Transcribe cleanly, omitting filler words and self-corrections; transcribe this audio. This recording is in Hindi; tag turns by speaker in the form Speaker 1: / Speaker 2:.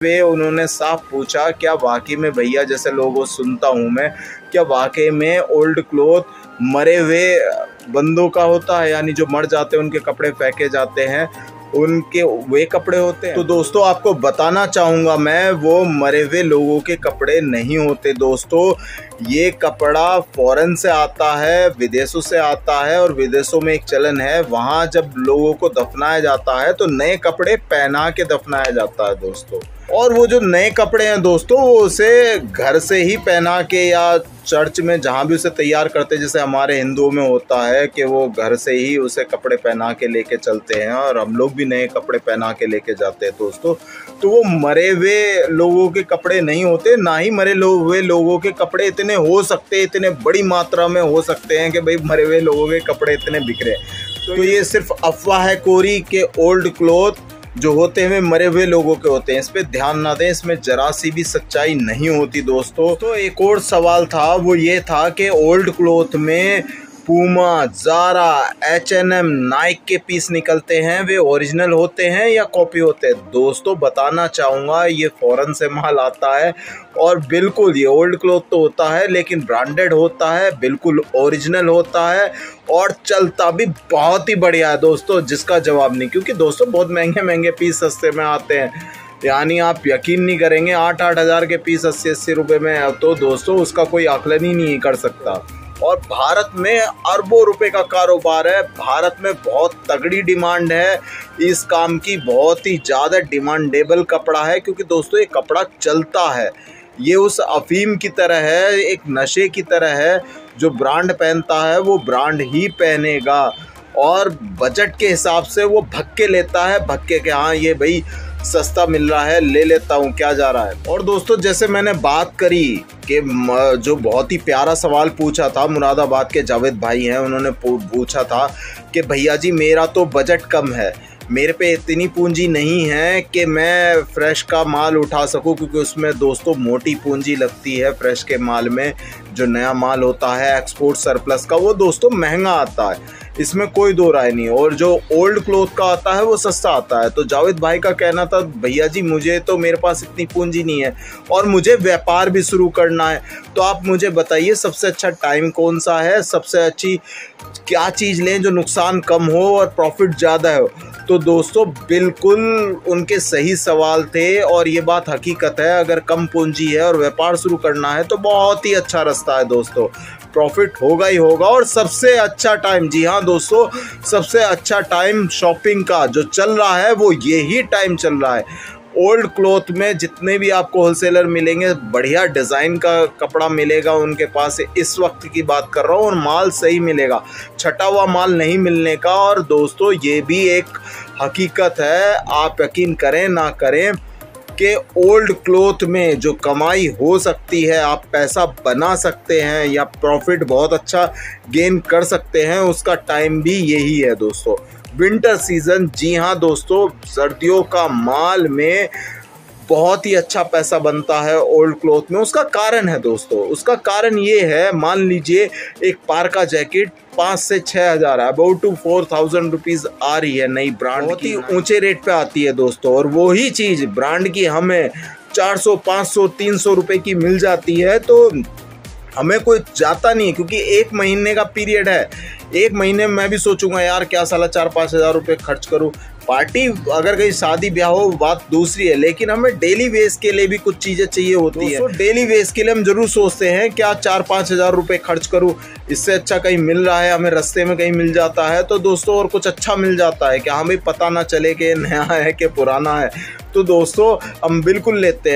Speaker 1: पे उन्होंने साफ पूछा, क्या वाकई में भैया, जैसे लोगों सुनता हूँ मैं, क्या वाकई में ओल्ड क्लोथ मरे हुए बंदों का होता है, यानी जो मर जाते हैं उनके कपड़े फेंके जाते हैं, उनके वे कपड़े होते हैं? तो दोस्तों आपको बताना चाहूँगा मैं, वो मरे हुए लोगों के कपड़े नहीं होते दोस्तों। ये कपड़ा फॉरेन से आता है, विदेशों से आता है, और विदेशों में एक चलन है, वहाँ जब लोगों को दफनाया जाता है तो नए कपड़े पहना के दफनाया जाता है दोस्तों। और वो जो नए कपड़े हैं दोस्तों, वो उसे घर से ही पहना के या चर्च में जहाँ भी उसे तैयार करते हैं, जैसे हमारे हिंदुओं में होता है कि वो घर से ही उसे कपड़े पहना के लेके चलते हैं, और हम लोग भी नए कपड़े पहना के लेके जाते हैं दोस्तों। तो वो मरे हुए लोगों के कपड़े नहीं होते, ना ही मरे हुए लोगों के कपड़े इतने हो सकते, इतने बड़ी मात्रा में हो सकते हैं कि भाई मरे हुए लोगों के कपड़े इतने बिखरे। तो ये सिर्फ अफवाह है कोरी के ओल्ड क्लोथ जो होते हैं मरे हुए लोगों के होते हैं। इस पे ध्यान ना दें, इसमें जरा सी भी सच्चाई नहीं होती दोस्तों। तो एक और सवाल था, वो ये था कि ओल्ड क्लोथ में पूमा, ज़ारा, H&M, नाइक के पीस निकलते हैं, वे ओरिजिनल होते हैं या कॉपी होते हैं? दोस्तों बताना चाहूँगा, ये फॉरेन से माल आता है, और बिल्कुल ये ओल्ड क्लोथ तो होता है लेकिन ब्रांडेड होता है, बिल्कुल ओरिजिनल होता है, और चलता भी बहुत ही बढ़िया है दोस्तों, जिसका जवाब नहीं। क्योंकि दोस्तों बहुत महंगे महंगे पीस सस्ते में आते हैं, यानी आप यकीन नहीं करेंगे 8-8 हज़ार के पीस 80-80 रुपये में, तो दोस्तों उसका कोई आकलन ही नहीं कर सकता। और भारत में अरबों रुपए का कारोबार है, भारत में बहुत तगड़ी डिमांड है इस काम की, बहुत ही ज़्यादा डिमांडेबल कपड़ा है, क्योंकि दोस्तों ये कपड़ा चलता है। ये उस अफीम की तरह है, एक नशे की तरह है, जो ब्रांड पहनता है वो ब्रांड ही पहनेगा, और बजट के हिसाब से वो भक्के लेता है, भक्के के हाँ ये भाई सस्ता मिल रहा है, ले लेता हूँ, क्या जा रहा है। और दोस्तों जैसे मैंने बात करी कि जो बहुत ही प्यारा सवाल पूछा था, मुरादाबाद के जावेद भाई हैं, उन्होंने पूछा था कि भैया जी मेरा तो बजट कम है, मेरे पे इतनी पूंजी नहीं है कि मैं फ्रेश का माल उठा सकूं, क्योंकि उसमें दोस्तों मोटी पूंजी लगती है फ्रेश के माल में। जो नया माल होता है एक्सपोर्ट सरप्लस का, वो दोस्तों महंगा आता है, इसमें कोई दो राय नहीं, और जो ओल्ड क्लोथ का आता है वो सस्ता आता है। तो जावेद भाई का कहना था, भैया जी मुझे तो, मेरे पास इतनी पूंजी नहीं है और मुझे व्यापार भी शुरू करना है, तो आप मुझे बताइए सबसे अच्छा टाइम कौन सा है, सबसे अच्छी क्या चीज़ लें जो नुकसान कम हो और प्रॉफिट ज़्यादा हो। तो दोस्तों बिल्कुल उनके सही सवाल थे, और ये बात हकीकत है, अगर कम पूंजी है और व्यापार शुरू करना है तो बहुत ही अच्छा रास्ता है दोस्तों, प्रॉफिट होगा ही होगा। और सबसे अच्छा टाइम, जी हाँ दोस्तों, सबसे अच्छा टाइम शॉपिंग का जो चल रहा है वो यही टाइम चल रहा है। ओल्ड क्लोथ में जितने भी आपको होलसेलर मिलेंगे, बढ़िया डिज़ाइन का कपड़ा मिलेगा उनके पास, इस वक्त की बात कर रहा हूँ, और माल सही मिलेगा, छटा हुआ माल नहीं मिलने का। और दोस्तों ये भी एक हकीकत है, आप यकीन करें ना करें कि ओल्ड क्लोथ में जो कमाई हो सकती है, आप पैसा बना सकते हैं या प्रॉफिट बहुत अच्छा गेन कर सकते हैं, उसका टाइम भी यही है दोस्तों, विंटर सीजन। जी हाँ दोस्तों, सर्दियों का माल में बहुत ही अच्छा पैसा बनता है ओल्ड क्लोथ में। उसका कारण है दोस्तों, उसका कारण ये है, मान लीजिए एक पार्का जैकेट 5 से 6 हज़ार है, अबाउट टू 4000 रुपीज़ आ रही है, नई ब्रांड बहुत ही ऊंचे रेट पे आती है दोस्तों, और वही चीज़ ब्रांड की हमें 400, 500, 300 रुपये की मिल जाती है, तो हमें कोई जाता नहीं है, क्योंकि एक महीने का पीरियड है। एक महीने में मैं भी सोचूंगा यार क्या साला 4-5 हज़ार रुपये खर्च करूं, पार्टी अगर कहीं शादी ब्याह हो बात दूसरी है, लेकिन हमें डेली वेस के लिए भी कुछ चीज़ें चाहिए होती है। डेली वेस के लिए हम जरूर सोचते हैं क्या 4-5 हज़ार रुपये खर्च करूं, इससे अच्छा कहीं मिल रहा है, हमें रास्ते में कहीं मिल जाता है तो दोस्तों, और कुछ अच्छा मिल जाता है, क्या हमें पता ना चले कि नया है कि पुराना है, तो दोस्तों हम बिल्कुल लेते हैं।